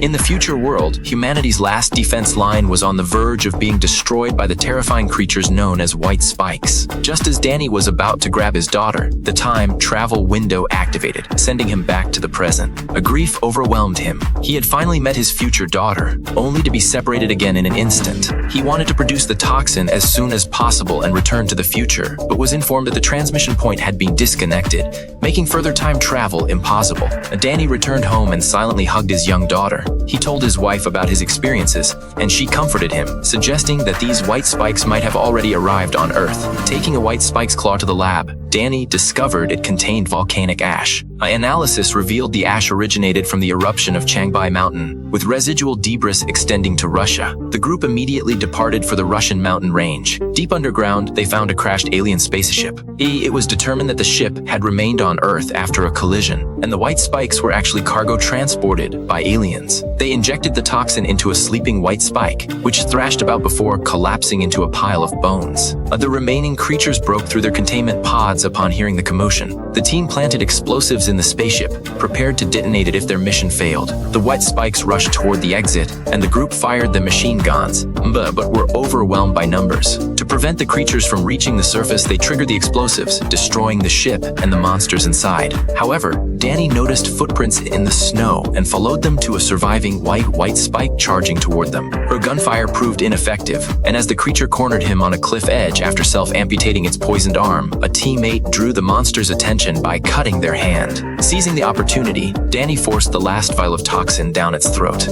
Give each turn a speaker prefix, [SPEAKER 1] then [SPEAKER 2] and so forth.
[SPEAKER 1] In the future world, humanity's last defense line was on the verge of being destroyed by the terrifying creatures known as white spikes. Just as Danny was about to grab his daughter, the time travel window activated, sending him back to the present. A grief overwhelmed him. He had finally met his future daughter, only to be separated again in an instant. He wanted to produce the toxin as soon as possible and return to the future, but was informed that the transmission point had been disconnected, making further time travel impossible. Danny returned home and silently hugged his young daughter. He told his wife about his experiences, and she comforted him, suggesting that these white spikes might have already arrived on Earth. Taking a white spike's claw to the lab, Danny discovered it contained volcanic ash. An analysis revealed the ash originated from the eruption of Changbai Mountain, with residual debris extending to Russia. The group immediately departed for the Russian mountain range. Deep underground, they found a crashed alien spaceship. It was determined that the ship had remained on Earth after a collision, and the white spikes were actually cargo transported by aliens. They injected the toxin into a sleeping white spike, which thrashed about before collapsing into a pile of bones. The remaining creatures broke through their containment pods upon hearing the commotion. The team planted explosives in the spaceship, prepared to detonate it if their mission failed. The white spikes rushed toward the exit, and the group fired the machine guns, but were overwhelmed by numbers. To prevent the creatures from reaching the surface, they triggered the explosives, destroying the ship and the monsters inside. However, Danny noticed footprints in the snow and followed them to a surviving white spike charging toward them. Her gunfire proved ineffective, and as the creature cornered him on a cliff edge after self-amputating its poisoned arm, a teammate drew the monster's attention by cutting their hand. Seizing the opportunity, Danny forced the last vial of toxin down its throat.